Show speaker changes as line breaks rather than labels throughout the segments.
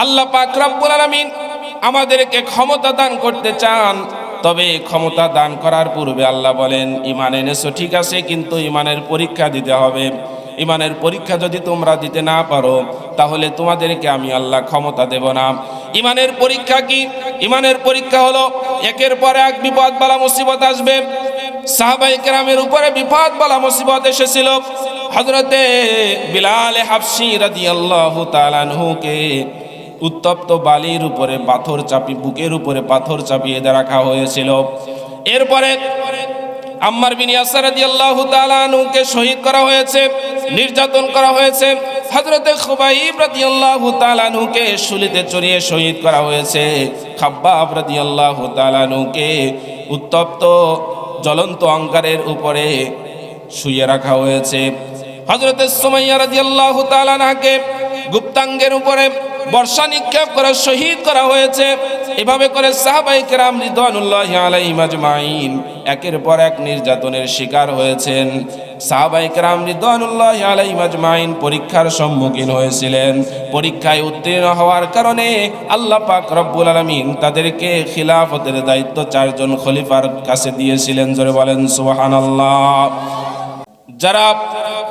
আল্লাহ পাক রব্বুল আলামিন আমাদেরকে ক্ষমতা দান করতে চান, তবে ক্ষমতা দান করার পূর্বে আল্লাহ বলেন ঈমান এনেছো ঠিক আছে, কিন্তু ঈমানের পরীক্ষা দিতে হবে। ঈমানের পরীক্ষা যদি তোমরা দিতে না পারো তাহলে তোমাদেরকে আমি আল্লাহ ক্ষমতা দেব না। ঈমানের পরীক্ষা কি? ঈমানের পরীক্ষা হলো একের পর এক বিপদ বালা মুসিবত আসবে। সাহাবায়ে কেরামের উপরে বিপদ বালা মুসিবত এসেছিল। হযরতে বিলাল হাবশী রাদিয়াল্লাহু তাআলা আনহুকে উত্তপ্ত বালির উপরে পাথর চাপি, বুকের উপরে পাথর চাপিয়ে রাখা হয়েছিল। এরপরে আম্মার বিন ইয়াসির রাদিয়াল্লাহু তাআলা আনহুকে শহীদ করা হয়েছে, নির্যাতন করা হয়েছে। হযরতে খুবাইব রাদিয়াল্লাহু তাআলা আনহুকে শুলিতে চড়িয়ে শহীদ করা হয়েছে। খাব্বাব রাদিয়াল্লাহু তাআলা আনহুকে উত্তপ্ত জ্বলন্ত অঙ্গারের উপরে শুইয়ে রাখা হয়েছে। হযরতে সুমাইয়া রাদিয়াল্লাহু তাআলা আনহাকে গুপ্তাঙ্গের উপরে বর্ষা নিক্ষেপ করে শহীদ করা হয়েছে। এভাবে করে সাহাবায়ে কেরাম রিদওয়ানুল্লাহি আলাইহিম আজমাইন একের পর এক নির্যাতনের শিকার হয়েছেন। সাহাবায়ে কেরাম রিদওয়ানুল্লাহি আলাইহিম আজমাইন পরীক্ষার সম্মুখীন হয়েছিলেন। পরীক্ষায় উত্তীর্ণ হওয়ার কারণে আল্লাহ পাক রব্বুল আলামিন তাদেরকে খিলাফতের দায়িত্ব 4 জন খলিফার কাছে দিয়েছিলেন। জোরে বলেন সুবহানাল্লাহ। যারা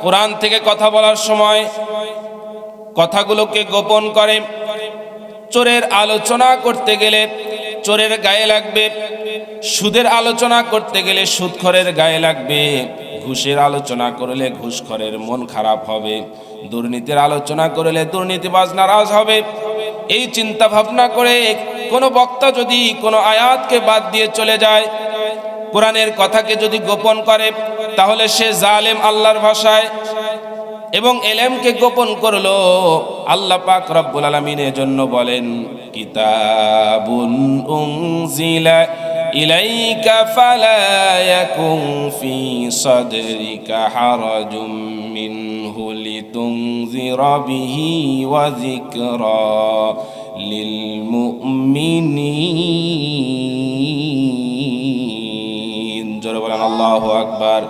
কোরআন থেকে কথা বলার সময় কথাগুলোকে গোপন করে, চোরের আলোচনা করতে গেলে চোরের গায়ে লাগবে, সুদের আলোচনা করতে গেলে সুদখোরের গায়ে লাগবে, ঘুষের আলোচনা করলে ঘুষখোরের মন খারাপ হবে, দুর্নীতির আলোচনা করলে দুর্নীতিবাজ নারাজ হবে। এই চিন্তা ভাবনা করে কোনো বক্তা যদি কোনো আয়াতকে বাদ দিয়ে চলে যায়, কোরআনের কথাকে যদি গোপন করে, তাহলে সে জালেম আল্লাহর ভাষায়, এবং এলেমকে গোপন করলো। আল্লাহ পাক রব্বুল আলামিন এজন্য বলেন কিতাবুন উনজিলা ইলাইকা ফালা ইয়াকুন ফি সাদরিকা হারাজুম মিনহু লিতুনজিরা বিহি ওয়া যিকরা লিল মুমিনিন। জোরে বলেন আল্লাহু আকবার।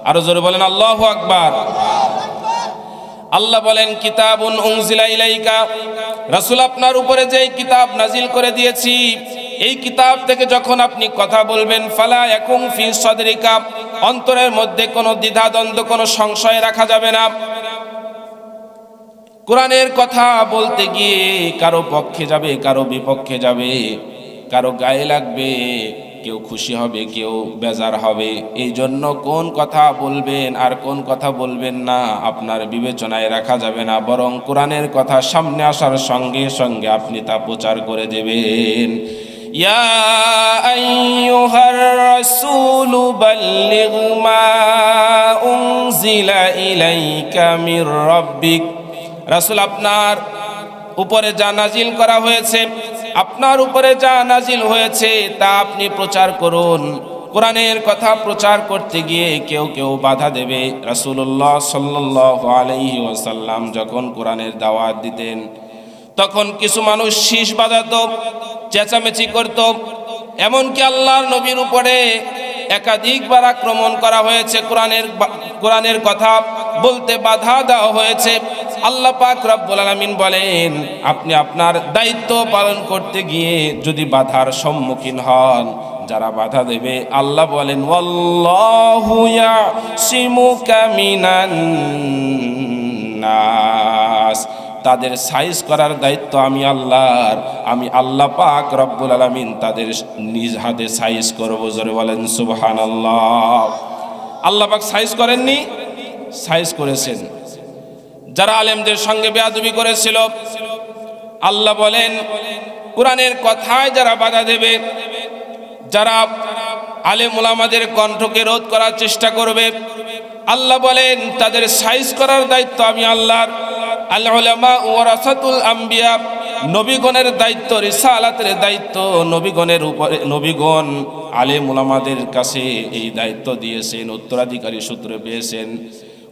আরো জোরে বলেন আল্লাহু আকবার। আল্লাহ বলেন কিতাবুন উনজিলা ইলাইকা, রাসূল আপনার উপরে যে কিতাব নাজিল করে দিয়েছি, এই কিতাব থেকে যখন আপনি কথা বলবেন, ফালা ইয়াকুন ফি সাদরিকা, অন্তরের মধ্যে কোনো দ্বিধাদ্বন্দ্ব, কোনো সংশয় রাখা যাবে না। কোরআনের কথা বলতে গিয়ে কারো পক্ষে যাবে, কারো বিপক্ষে যাবে, কারো গায়ে লাগবে, কেউ খুশি হবে, কেউ বেজার হবে। এই জন্য কোন কথা বলবেন আর কোন কথা বলবেন না আপনার বিবেচনায় রাখা যাবে না, বরং কোরআনের কথা সামনে আসার সঙ্গে সঙ্গে আপনি তা প্রচার করে দেবেন। ইয়া আইয়ুহার রাসূলু বাল্লিগ মা উনজিলা ইলাইকা মির রাব্বিক, রাসূল আপনার উপরে যা নাজিল করা হয়েছে, আপনার উপরে যা নাজিল হয়েছে তা আপনি প্রচার করুন। কোরআনের কথা প্রচার করতে গিয়ে কেউ কেউ বাধা দেবে। রাসূলুল্লাহ সাল্লাল্লাহু আলাইহি ওয়াসাল্লাম যখন কোরআনের দাওয়াত দিতেন, তখন কিছু মানুষ শীষ বাজাতো, চেঁচামেচি করত। এমনকি আল্লাহর নবীর উপরে একাধিকবার আক্রমণ করা হয়েছে, কোরআনের কথা বলতে বাধা দেওয়া হয়েছে। আল্লাহ পাক রব্বুল আলামিন বলেন আপনি আপনার দায়িত্ব পালন করতে গিয়ে যদি বাধার সম্মুখীন হন, যারা বাধা দেবে, আল্লাহ বলেন ওয়াল্লাহু ইয়াসিমুকা মিনান নাস, তাদের সাইজ করার দায়িত্ব আমি আল্লাহর। আমি আল্লাহ পাক রব্বুল আলামিন তাদের নিজ হাতে সাইজ করব। জোরে বলেন সুবহানাল্লাহ। আল্লাহ পাক সাইজ করেননি, সাইজ করেছেন। যারা আলেমদের সঙ্গে বেয়াদবি করেছিল, আল্লাহ বলেন কোরআনের কথায় যারা বাধা দেবে, যারা আলেম উলামাদের কণ্ঠকে রোধ করার চেষ্টা করবে, আল্লাহ বলেন তাদের সাইজ করার দায়িত্ব আমি আল্লাহর। আল উলামা ওয়ারাসাতুল আম্বিয়া, নবীগণের দায়িত্ব, রিসালাতের দায়িত্ব নবীগণের উপরে, নবীগণ আলেম উলামাদের কাছে এই দায়িত্ব দিয়েছেন, উত্তরাধিকারী সূত্রে পেয়েছেন।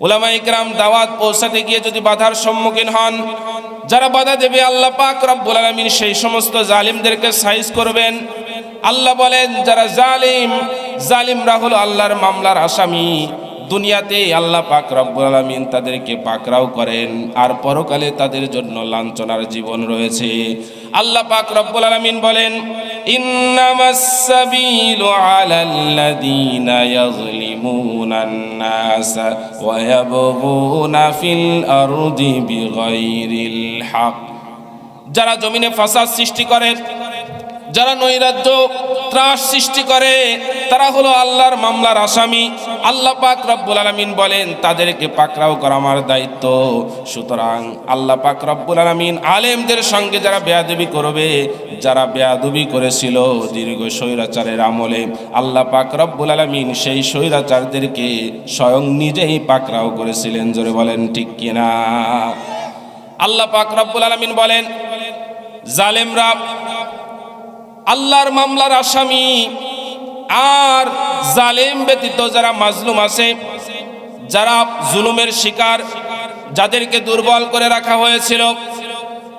উলামায়ে কেরাম দাওয়াত পৌঁছাতে গিয়ে যদি বাধার সম্মুখীন হন, যারা বাধা দেবে, আল্লাহ পাক রব্বুল আলামিন সেই সমস্ত জালিমদেরকে সাইজ করবেন। আল্লাহ বলেন যারা জালিমরা হলো আল্লাহর মামলার আসামি, দুনিয়াতে আল্লাহ পাক রব্বুল আলামিন তাদেরকে পাকড়াও করেন, আর পরকালে তাদের জন্য লাঞ্ছনার জীবন রয়েছে। আল্লাহ পাক রব্বুল আলামিন বলেন, ইন্নামাস সাবিলু আলাল্লাযীনা ইয়াযলিমুনান নাসা ওয়া ইয়াবগুনা ফিল আরদি বিগাইরিল হক। যারা জমিনে ফাসাদ সৃষ্টি করে, যারা নৈরাজ্য ত্রাস সৃষ্টি করে, তারা হলো আল্লাহর মামলার আসামি। আল্লাহ পাক রব্বুল আলামিন বলেন তাদেরকে পাকড়াও করা আমার দায়িত্ব। সুতরাং আল্লাহ পাক রব্বুল আলামিন আলেমদের সঙ্গে যারা বেয়াদবি করবে, যারা বেয়াদবি করেছিল দীর্ঘ স্বৈরাচারের আমলে, আল্লাহ পাক রব্বুল আলামিন সেই স্বৈরাচারদেরকে স্বয়ং নিজেই পাকড়াও করেছিলেন। জোরে বলেন ঠিক কিনা? আল্লাহ পাক রব্বুল আলামিন বলেন জালেমরা আল্লাহর মামলার আসামি, আর জালেম ব্যতীত যারা মাজলুম আছে, যারা জুলুমের শিকার, যাদেরকে দুর্বল করে রাখা হয়েছিল,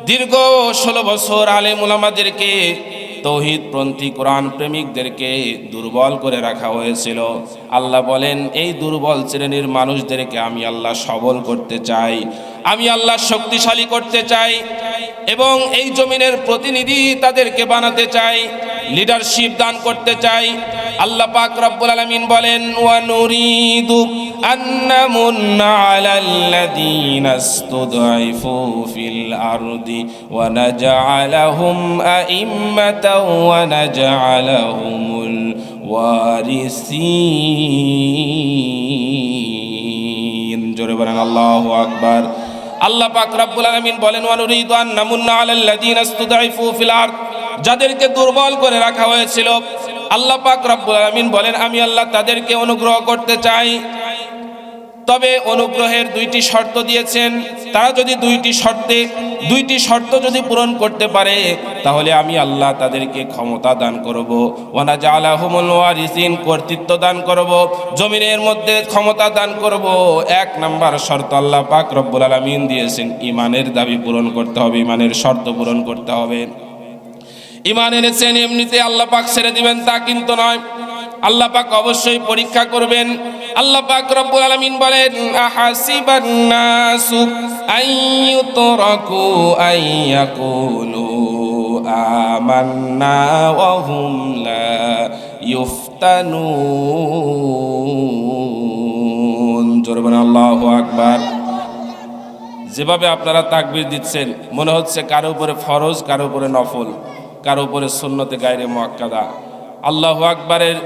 দীর্ঘ 16 বছর আলেম উলামাদেরকে, তৌহিদপন্থী কোরআন প্রেমিকদেরকে দুর্বল করে রাখা হয়েছিল। আল্লাহ বলেন এই দুর্বল শ্রেণীর মানুষদেরকে আমি আল্লাহ সবল করতে চাই, আমি আল্লাহ শক্তিশালী করতে চাই, এবং এই জমিনের প্রতিনিধি তাদেরকে বানাতে চাই, লিডারশিপ দান করতে চাই। আল্লাহ পাক রব্বুল আলামিন বলেন, ওয়া নুরিদু আন নামুন্না আলাল্লাযীনা ইসতুদঈফু ফিল আরদি ওয়া নাজআলাহুম আইম্মাতাও ওয়া নাজআলাহুমুল ওয়ারিসিন। জোরে বলেন আল্লাহু আকবার। আল্লাহ পাক রব্বুল আলামিন বলেন, ওয়া নুরিদু আন নামুন্না আলাল্লাযীনা ইসতুদঈফু ফিল আরদ, যাদেরকে দুর্বল করে রাখা হয়েছিল, আল্লাহ পাক রব্বুল আলামিন বলেন আমি আল্লাহ তাদেরকে অনুগ্রহ করতে চাই। তবে অনুগ্রহের 2টি শর্ত দিয়েছেন। তারা যদি 2টি শর্ত যদি পূরণ করতে পারে, তাহলে আমি আল্লাহ তাদেরকে ক্ষমতা দান করব, ওয়া নাজআলাহুমুল ওয়ারিসিন, কর্তৃত্ব দান করব, জমিনের মধ্যে ক্ষমতা দান করব। 1 নাম্বার শর্ত আল্লাহ পাক রব্বুল আলামিন দিয়েছেন, ইমানের দাবি পূরণ করতে হবে, ইমানের শর্ত পূরণ করতে হবে। ইমান এনেছেন এমনিতে আল্লাহ পাক ছেড়ে দিবেন তা কিন্তু নয়, আল্লাহ পাক অবশ্যই পরীক্ষা করবেন। আল্লাহ পাক রব্বুল আলামিন বলেন, আহাসিবান নাসু আইয়ুতরাকু আইয়াকুলু আমান্না ওয়া হুম লা ইফতানুন। জোরে বলেন আল্লাহু আকবার। যেভাবে আপনারা তাকবীর দিচ্ছেন, মনে হচ্ছে কারো উপরে ফরজ, কারো উপরে নফল, কারো উপরে সুন্নতে গায়রে মুআক্কাদা। আল্লাহু আকবারের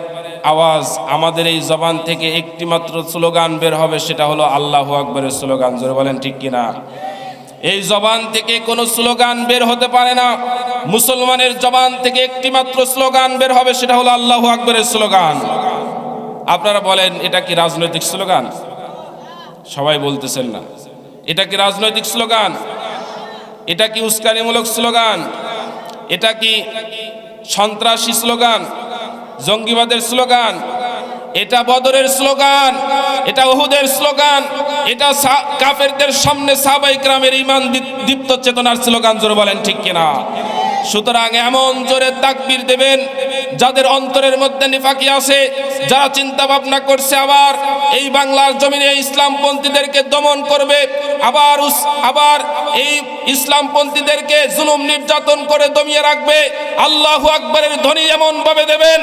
আওয়াজ আমাদের এই জবান থেকে একটি মাত্র স্লোগান বের হবে, সেটা হলো আল্লাহু আকবারের স্লোগান। জোরে বলেন ঠিক কিনা? এই জবান থেকে কোনো স্লোগান বের হতে পারে না। মুসলমানের জবান থেকে একটি মাত্র স্লোগান বের হবে, সেটা হলো আল্লাহু আকবারের স্লোগান। আপনারা বলেন এটা কি রাজনৈতিক স্লোগান? সবাই বলতেছেন না। এটা কি রাজনৈতিক স্লোগান? এটা কি উস্কানিমূলক স্লোগান? এটা কি সন্ত্রাসী স্লোগান, জঙ্গিবাদের স্লোগান? এটা বদরের স্লোগান, এটা উহুদের স্লোগান, এটা কাফেরদের সামনে সাহাবায়ে কেরামের ঈমান দীপ্ত চেতনার স্লোগান। জোরে বলেন ঠিক কিনা? সুতরাং এমন জোরে তাকবীর দেবেন যাদের অন্তরের মধ্যে নিফাকি আছে, যারা চিন্তা ভাবনা করছে আবার এই বাংলার জমিনে ইসলামপন্থীদেরকে দমন করবে, আবার এই ইসলামপন্থীদেরকে জুলুম নির্যাতন করে দমিয়ে রাখবে। আল্লাহু আকবারের ধ্বনি এমন ভাবে দেবেন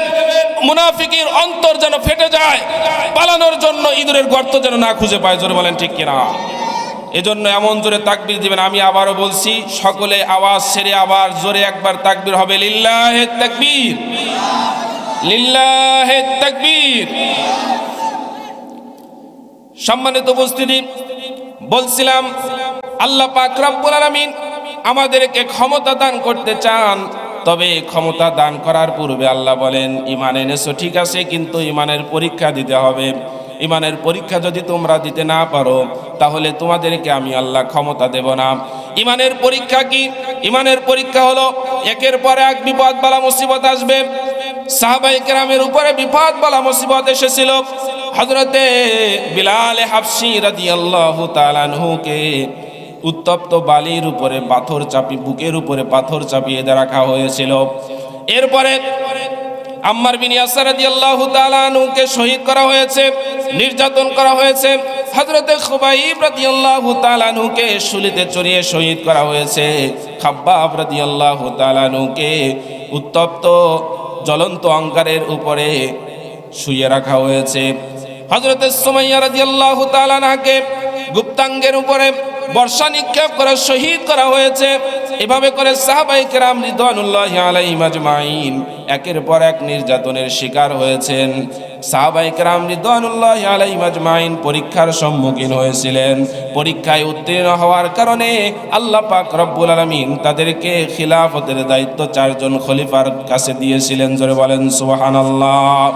মুনাফিকের অন্তর যেন ফেটে যায়, পালানোর জন্য ইঁদুরের গর্ত যেন না খুঁজে পায়। জোরে বলেন ঠিক কিনা? এজন্য এমন জোরে তাকবীর দিবেন। আমি আবারও বলছি, সকলে আওয়াজ ছেড়ে আবার জোরে একবার তাকবীর হবে, লিল্লাহে তাকবীর, লিল্লাহে তাকবীর। সম্মানিত উপস্থিতি, বলছিলাম আল্লাহ পাক রব্বুল আলামিন আমাদেরকে ক্ষমতা দান করতে চান। তবে ক্ষমতা দান করার পূর্বে আল্লাহ বলেন ঈমান এনেছো ঠিক আছে, কিন্তু ঈমানের পরীক্ষা দিতে হবে। ঈমানের পরীক্ষা যদি তোমরা দিতে না পারো, তাহলে তোমাদেরকে আমি আল্লাহ ক্ষমতা দেব না। ঈমানের পরীক্ষা কি? ঈমানের পরীক্ষা হলো একের পর এক বিপদ বালা মুসিবত আসবে। সাহাবায়ে কেরামের উপরে বিপদ বালা মুসিবত এসেছিল। হযরতে বিলাল হাবশী রাদিয়াল্লাহু তাআলা আনহুকে উত্তপ্ত বালির উপরে পাথর চাপিয়ে, বুকের উপরে পাথর চাপিয়ে রাখা হয়েছিল। এরপরে আম্মার বিন ইয়াসির রাদিয়াল্লাহু তাআলা আনহুকে শহীদ করা হয়েছে, নির্যাতন করা হয়েছে। হযরতে খুবাইব রাদিয়াল্লাহু তাআলা আনহুকে শুলিতে চড়িয়ে শহীদ করা হয়েছে। খাব্বাব রাদিয়াল্লাহু তাআলা আনহুকে উত্তপ্ত জ্বলন্ত অঙ্গারের উপরে শুইয়ে রাখা হয়েছে। হযরতে সুমাইয়া রাদিয়াল্লাহু তাআলা আনহাকে গুপ্তাঙ্গের উপরে বর্ষা নিক্ষেপ করে শহীদ করা হয়েছে। এভাবে করে সাহাবায়ে কেরাম রিদওয়ানুল্লাহি আলাইহিম আজমাইন একের পর এক নির্যাতনের শিকার হয়েছেন। সাহাবায়ে কেরাম রিদওয়ানুল্লাহি আলাইহিম আজমাইন পরীক্ষার সম্মুখীন হয়েছিলেন। পরীক্ষায় উত্তীর্ণ হওয়ার কারণে আল্লাহ পাক রব্বুল আলামিন তাদেরকে খিলাফতের দায়িত্ব 4 জন খলিফার কাছে দিয়েছিলেন। জোরে বলেন সুবহানাল্লাহ।